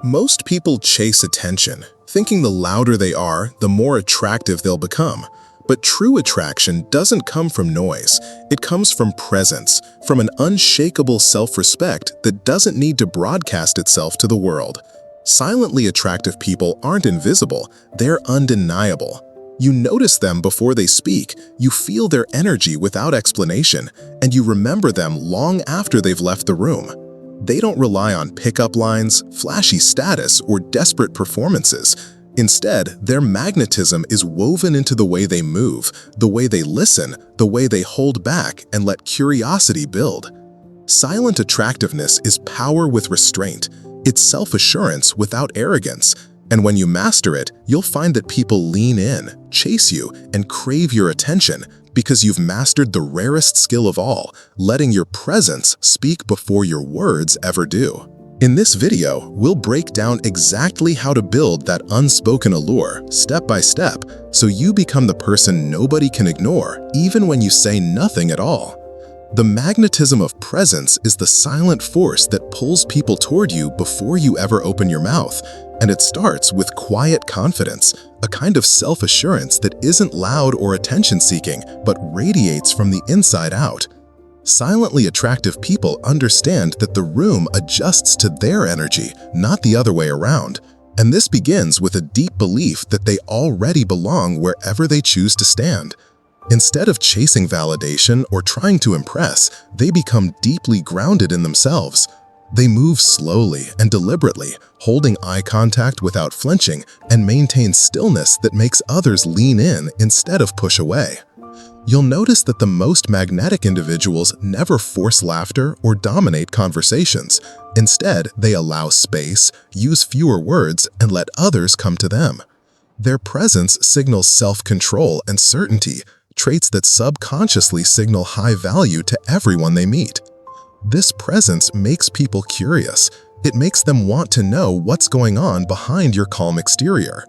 Most people chase attention, thinking the louder they are, the more attractive they'll become. But true attraction doesn't come from noise. It comes from presence, from an unshakable self-respect that doesn't need to broadcast itself to the world. Silently attractive people aren't invisible, they're undeniable. You notice them before they speak, you feel their energy without explanation, and you remember them long after they've left the room. They don't rely on pickup lines, flashy status, or desperate performances. Instead, their magnetism is woven into the way they move, the way they listen, the way they hold back and let curiosity build. Silent attractiveness is power with restraint. It's self-assurance without arrogance. And when you master it, you'll find that people lean in, chase you, and crave your attention because you've mastered the rarest skill of all, letting your presence speak before your words ever do. In this video, we'll break down exactly how to build that unspoken allure, step by step, so you become the person nobody can ignore, even when you say nothing at all. The magnetism of presence is the silent force that pulls people toward you before you ever open your mouth, and it starts with quiet confidence, a kind of self-assurance that isn't loud or attention-seeking, but radiates from the inside out. Silently attractive people understand that the room adjusts to their energy, not the other way around. And this begins with a deep belief that they already belong wherever they choose to stand. Instead of chasing validation or trying to impress, they become deeply grounded in themselves. They move slowly and deliberately, holding eye contact without flinching, and maintain stillness that makes others lean in instead of push away. You'll notice that the most magnetic individuals never force laughter or dominate conversations. Instead, they allow space, use fewer words, and let others come to them. Their presence signals self-control and certainty, traits that subconsciously signal high value to everyone they meet. This presence makes people curious. It makes them want to know what's going on behind your calm exterior.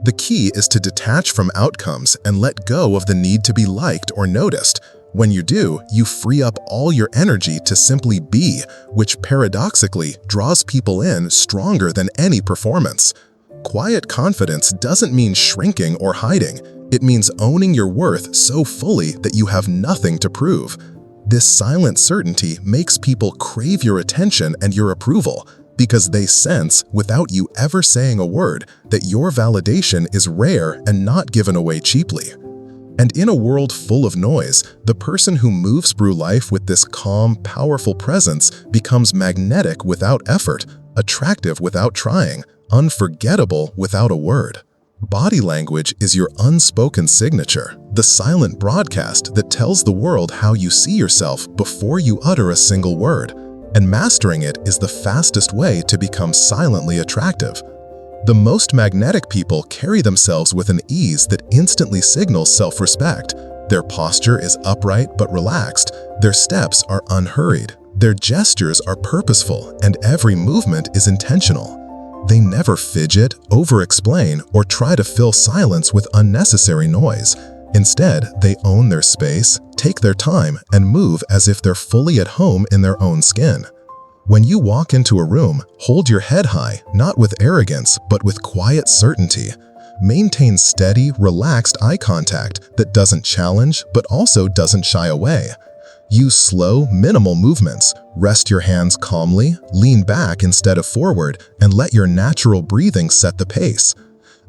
The key is to detach from outcomes and let go of the need to be liked or noticed. When you do, you free up all your energy to simply be, which paradoxically draws people in stronger than any performance. Quiet confidence doesn't mean shrinking or hiding. It means owning your worth so fully that you have nothing to prove. This silent certainty makes people crave your attention and your approval, because they sense, without you ever saying a word, that your validation is rare and not given away cheaply. And in a world full of noise, the person who moves through life with this calm, powerful presence becomes magnetic without effort, attractive without trying, unforgettable without a word. Body language is your unspoken signature, the silent broadcast that tells the world how you see yourself before you utter a single word. And mastering it is the fastest way to become silently attractive. The most magnetic people carry themselves with an ease that instantly signals self-respect. Their posture is upright but relaxed, their steps are unhurried, their gestures are purposeful, and every movement is intentional. They never fidget, over-explain, or try to fill silence with unnecessary noise. Instead, they own their space, take their time, and move as if they're fully at home in their own skin. When you walk into a room, hold your head high, not with arrogance, but with quiet certainty. Maintain steady, relaxed eye contact that doesn't challenge, but also doesn't shy away. Use slow, minimal movements. Rest your hands calmly, lean back instead of forward, and let your natural breathing set the pace.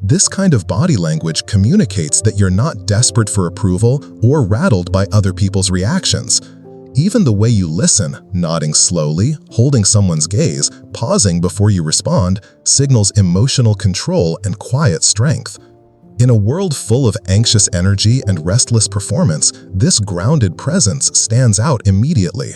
This kind of body language communicates that you're not desperate for approval or rattled by other people's reactions. Even the way you listen, nodding slowly, holding someone's gaze, pausing before you respond, signals emotional control and quiet strength. In a world full of anxious energy and restless performance, this grounded presence stands out immediately.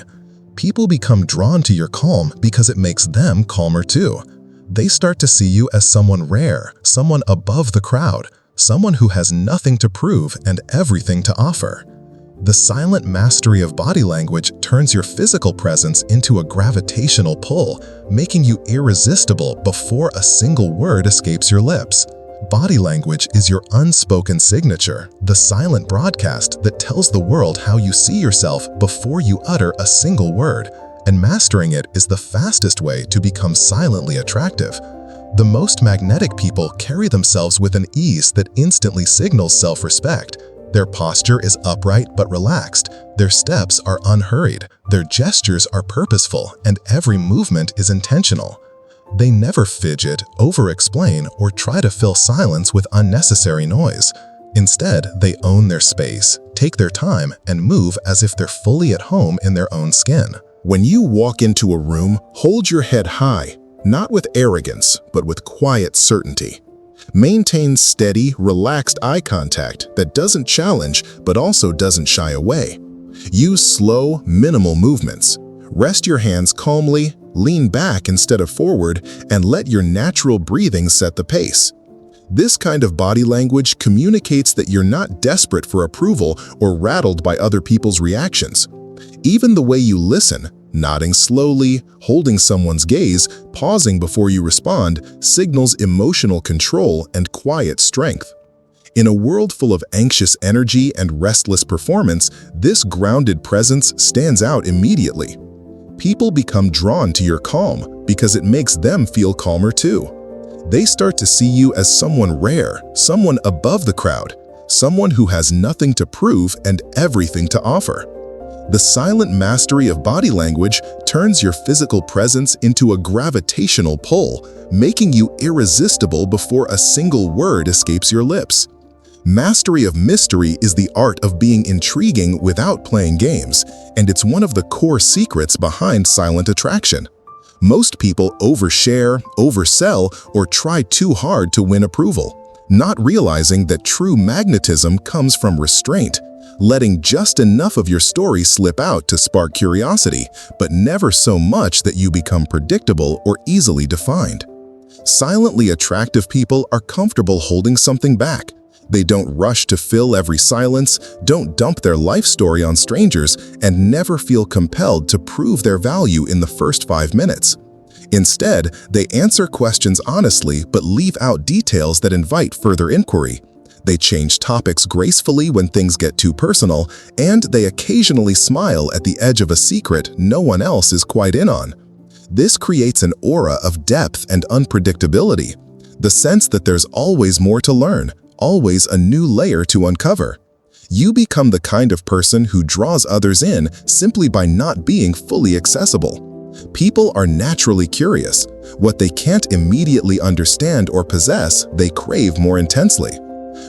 People become drawn to your calm because it makes them calmer too. They start to see you as someone rare, someone above the crowd, someone who has nothing to prove and everything to offer. The silent mastery of body language turns your physical presence into a gravitational pull, making you irresistible before a single word escapes your lips. Body language is your unspoken signature, the silent broadcast that tells the world how you see yourself before you utter a single word. And mastering it is the fastest way to become silently attractive. The most magnetic people carry themselves with an ease that instantly signals self-respect. Their posture is upright but relaxed. Their steps are unhurried. Their gestures are purposeful, and every movement is intentional. They never fidget, over-explain, or try to fill silence with unnecessary noise. Instead, they own their space, take their time, and move as if they're fully at home in their own skin. When you walk into a room, hold your head high, not with arrogance, but with quiet certainty. Maintain steady, relaxed eye contact that doesn't challenge but also doesn't shy away. Use slow, minimal movements. Rest your hands calmly, lean back instead of forward, and let your natural breathing set the pace. This kind of body language communicates that you're not desperate for approval or rattled by other people's reactions. Even the way you listen, nodding slowly, holding someone's gaze, pausing before you respond, signals emotional control and quiet strength. In a world full of anxious energy and restless performance, this grounded presence stands out immediately. People become drawn to your calm because it makes them feel calmer too. They start to see you as someone rare, someone above the crowd, someone who has nothing to prove and everything to offer. The silent mastery of body language turns your physical presence into a gravitational pull, making you irresistible before a single word escapes your lips. Mastery of mystery is the art of being intriguing without playing games, and it's one of the core secrets behind silent attraction. Most people overshare, oversell, or try too hard to win approval, not realizing that true magnetism comes from restraint, letting just enough of your story slip out to spark curiosity, but never so much that you become predictable or easily defined. Silently attractive people are comfortable holding something back. They don't rush to fill every silence, don't dump their life story on strangers, and never feel compelled to prove their value in the first 5 minutes. Instead, they answer questions honestly but leave out details that invite further inquiry. They change topics gracefully when things get too personal, and they occasionally smile at the edge of a secret no one else is quite in on. This creates an aura of depth and unpredictability, the sense that there's always more to learn, always a new layer to uncover. You become the kind of person who draws others in simply by not being fully accessible. People are naturally curious. What they can't immediately understand or possess, they crave more intensely.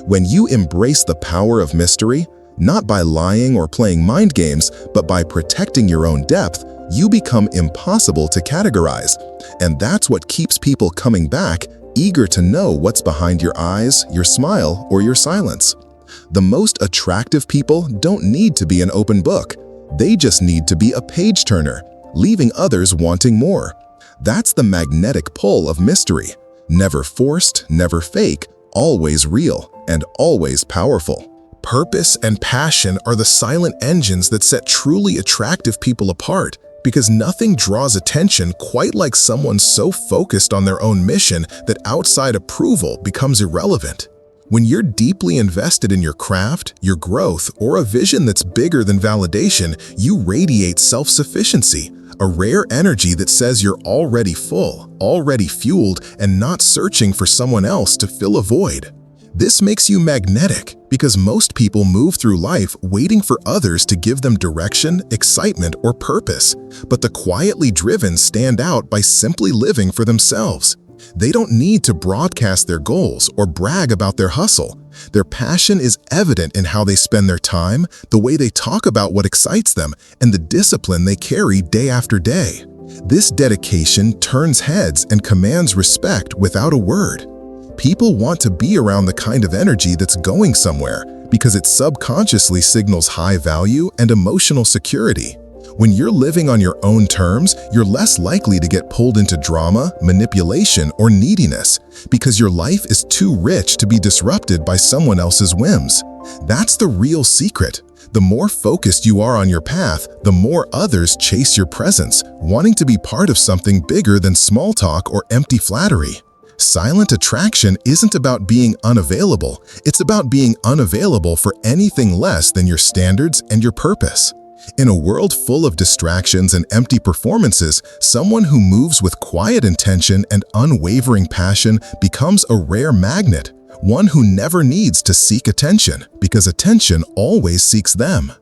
When you embrace the power of mystery, not by lying or playing mind games, but by protecting your own depth, you become impossible to categorize. And that's what keeps people coming back, eager to know what's behind your eyes, your smile, or your silence. The most attractive people don't need to be an open book. They just need to be a page-turner, leaving others wanting more. That's the magnetic pull of mystery. Never forced, never fake, always real, and always powerful. Purpose and passion are the silent engines that set truly attractive people apart, because nothing draws attention quite like someone so focused on their own mission that outside approval becomes irrelevant. When you're deeply invested in your craft, your growth, or a vision that's bigger than validation, you radiate self-sufficiency, a rare energy that says you're already full, already fueled, and not searching for someone else to fill a void. This makes you magnetic because most people move through life waiting for others to give them direction, excitement, or purpose. But the quietly driven stand out by simply living for themselves. They don't need to broadcast their goals or brag about their hustle. Their passion is evident in how they spend their time, the way they talk about what excites them, and the discipline they carry day after day. This dedication turns heads and commands respect without a word. People want to be around the kind of energy that's going somewhere because it subconsciously signals high value and emotional security. When you're living on your own terms, you're less likely to get pulled into drama, manipulation, or neediness because your life is too rich to be disrupted by someone else's whims. That's the real secret. The more focused you are on your path, the more others chase your presence, wanting to be part of something bigger than small talk or empty flattery. Silent attraction isn't about being unavailable. It's about being unavailable for anything less than your standards and your purpose. In a world full of distractions and empty performances, someone who moves with quiet intention and unwavering passion becomes a rare magnet, one who never needs to seek attention because attention always seeks them.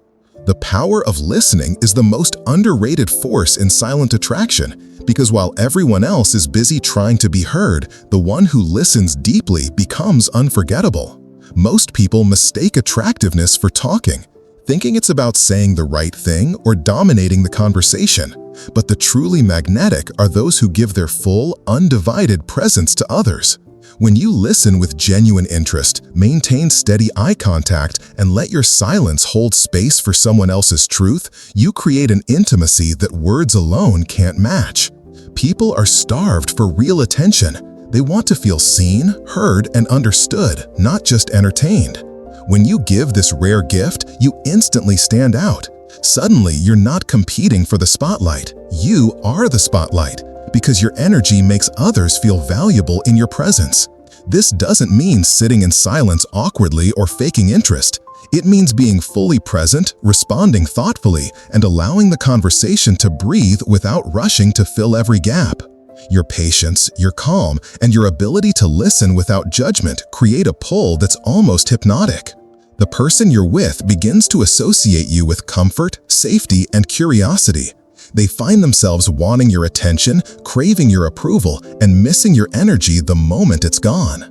The power of listening is the most underrated force in silent attraction because while everyone else is busy trying to be heard, the one who listens deeply becomes unforgettable. Most people mistake attractiveness for talking, thinking it's about saying the right thing or dominating the conversation. But the truly magnetic are those who give their full, undivided presence to others. When you listen with genuine interest, maintain steady eye contact, and let your silence hold space for someone else's truth, you create an intimacy that words alone can't match. People are starved for real attention. They want to feel seen, heard, and understood, not just entertained. When you give this rare gift, you instantly stand out. Suddenly, you're not competing for the spotlight. You are the spotlight, because your energy makes others feel valuable in your presence. This doesn't mean sitting in silence awkwardly or faking interest. It means being fully present, responding thoughtfully, and allowing the conversation to breathe without rushing to fill every gap. Your patience, your calm, and your ability to listen without judgment create a pull that's almost hypnotic. The person you're with begins to associate you with comfort, safety, and curiosity. They find themselves wanting your attention, craving your approval, and missing your energy the moment it's gone.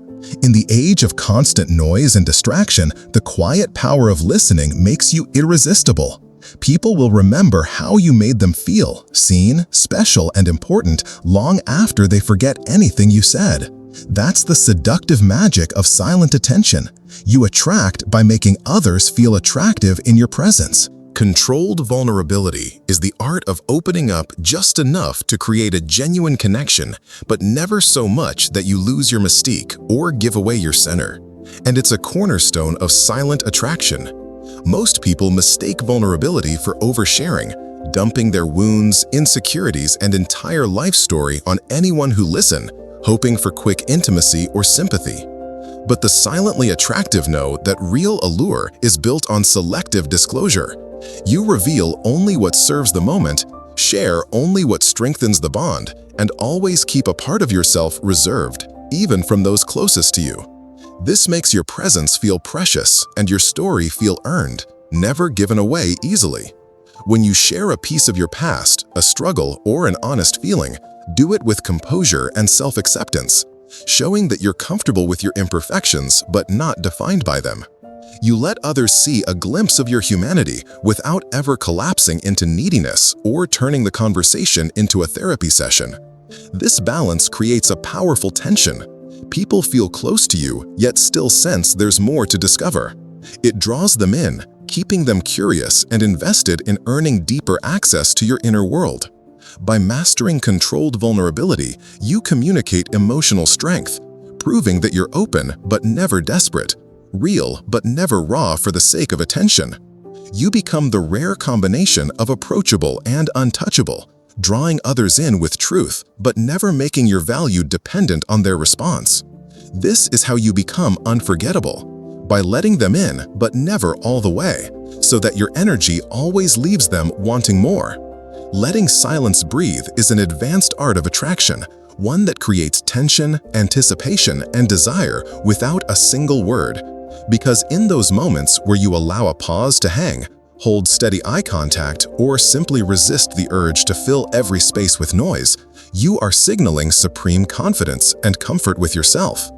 In the age of constant noise and distraction, the quiet power of listening makes you irresistible. People will remember how you made them feel, seen, special, and important long after they forget anything you said. That's the seductive magic of silent attention. You attract by making others feel attractive in your presence. Controlled vulnerability is the art of opening up just enough to create a genuine connection, but never so much that you lose your mystique or give away your center. And it's a cornerstone of silent attraction. Most people mistake vulnerability for oversharing, dumping their wounds, insecurities, and entire life story on anyone who listens, hoping for quick intimacy or sympathy. But the silently attractive know that real allure is built on selective disclosure. You reveal only what serves the moment, share only what strengthens the bond, and always keep a part of yourself reserved, even from those closest to you. This makes your presence feel precious and your story feel earned, never given away easily. When you share a piece of your past, a struggle, or an honest feeling, do it with composure and self-acceptance, showing that you're comfortable with your imperfections but not defined by them. You let others see a glimpse of your humanity without ever collapsing into neediness or turning the conversation into a therapy session. This balance creates a powerful tension. People feel close to you, yet still sense there's more to discover. It draws them in, keeping them curious and invested in earning deeper access to your inner world. By mastering controlled vulnerability, you communicate emotional strength, proving that you're open but never desperate, real but never raw for the sake of attention. You become the rare combination of approachable and untouchable, drawing others in with truth but never making your value dependent on their response. This is how you become unforgettable, by letting them in but never all the way, so that your energy always leaves them wanting more. Letting silence breathe is an advanced art of attraction, one that creates tension, anticipation, and desire without a single word. Because in those moments where you allow a pause to hang, hold steady eye contact, or simply resist the urge to fill every space with noise, you are signaling supreme confidence and comfort with yourself.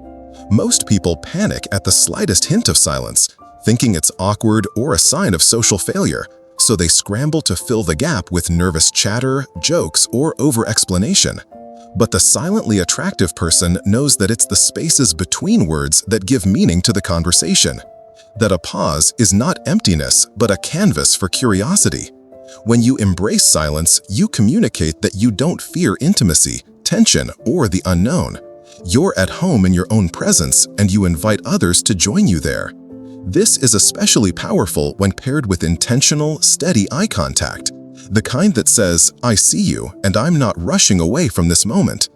Most people panic at the slightest hint of silence, thinking it's awkward or a sign of social failure, so they scramble to fill the gap with nervous chatter, jokes, or over-explanation. But the silently attractive person knows that it's the spaces between words that give meaning to the conversation. That a pause is not emptiness, but a canvas for curiosity. When you embrace silence, you communicate that you don't fear intimacy, tension, or the unknown. You're at home in your own presence, and you invite others to join you there. This is especially powerful when paired with intentional, steady eye contact, the kind that says, "I see you, and I'm not rushing away from this moment."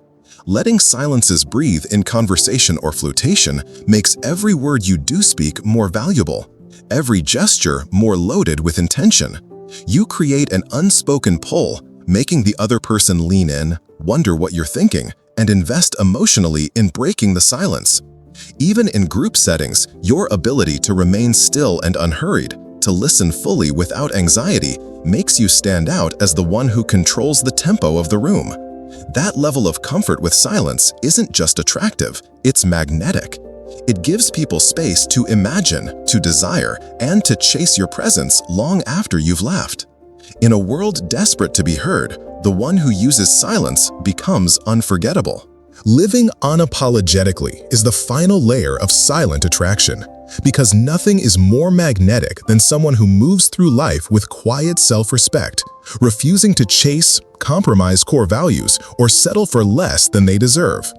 Letting silences breathe in conversation or flirtation makes every word you do speak more valuable, every gesture more loaded with intention. You create an unspoken pull, making the other person lean in, wonder what you're thinking, and invest emotionally in breaking the silence. Even in group settings, your ability to remain still and unhurried, to listen fully without anxiety, makes you stand out as the one who controls the tempo of the room. That level of comfort with silence isn't just attractive, it's magnetic. It gives people space to imagine, to desire, and to chase your presence long after you've left. In a world desperate to be heard, the one who uses silence becomes unforgettable. Living unapologetically is the final layer of silent attraction, because nothing is more magnetic than someone who moves through life with quiet self-respect, refusing to chase, compromise core values, or settle for less than they deserve.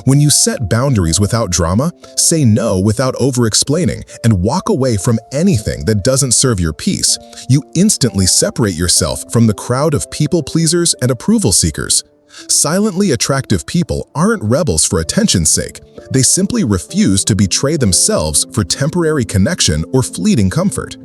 When you set boundaries without drama, say no without over-explaining, and walk away from anything that doesn't serve your peace, you instantly separate yourself from the crowd of people-pleasers and approval-seekers. Silently attractive people aren't rebels for attention's sake. They simply refuse to betray themselves for temporary connection or fleeting comfort.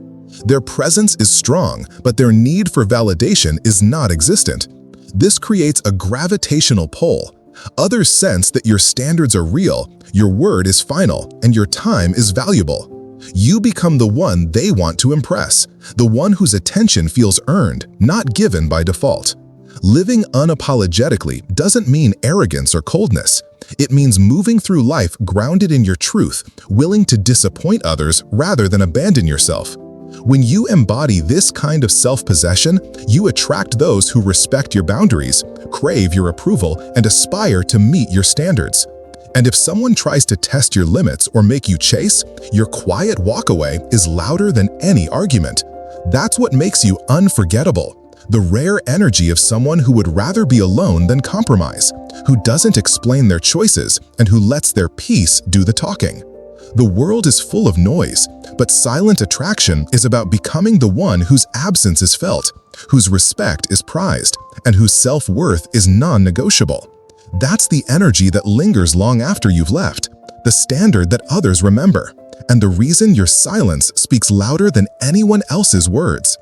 Their presence is strong, but their need for validation is not existent. This creates a gravitational pull. Others sense that your standards are real, your word is final, and your time is valuable. You become the one they want to impress, the one whose attention feels earned, not given by default. Living unapologetically doesn't mean arrogance or coldness. It means moving through life grounded in your truth, willing to disappoint others rather than abandon yourself. When you embody this kind of self-possession, you attract those who respect your boundaries, crave your approval, and aspire to meet your standards. And if someone tries to test your limits or make you chase, your quiet walkaway is louder than any argument. That's what makes you unforgettable. The rare energy of someone who would rather be alone than compromise, who doesn't explain their choices, and who lets their peace do the talking. The world is full of noise, but silent attraction is about becoming the one whose absence is felt, whose respect is prized, and whose self-worth is non-negotiable. That's the energy that lingers long after you've left, the standard that others remember, and the reason your silence speaks louder than anyone else's words.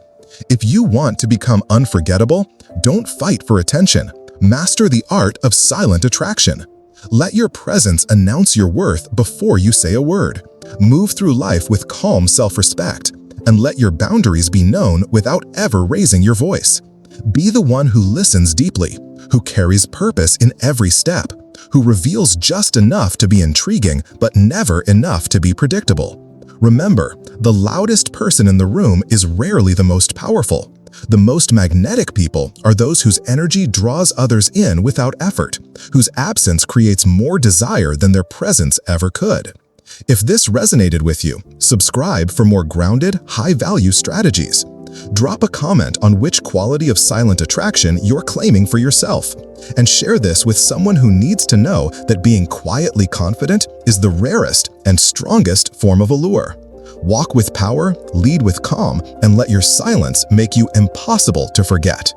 If you want to become unforgettable, don't fight for attention. Master the art of silent attraction. Let your presence announce your worth before you say a word. Move through life with calm self-respect, and let your boundaries be known without ever raising your voice. Be the one who listens deeply, who carries purpose in every step, who reveals just enough to be intriguing but never enough to be predictable. Remember, the loudest person in the room is rarely the most powerful. The most magnetic people are those whose energy draws others in without effort, whose absence creates more desire than their presence ever could. If this resonated with you, subscribe for more grounded, high-value strategies. Drop a comment on which quality of silent attraction you're claiming for yourself, and share this with someone who needs to know that being quietly confident is the rarest and strongest form of allure. Walk with power, lead with calm, and let your silence make you impossible to forget.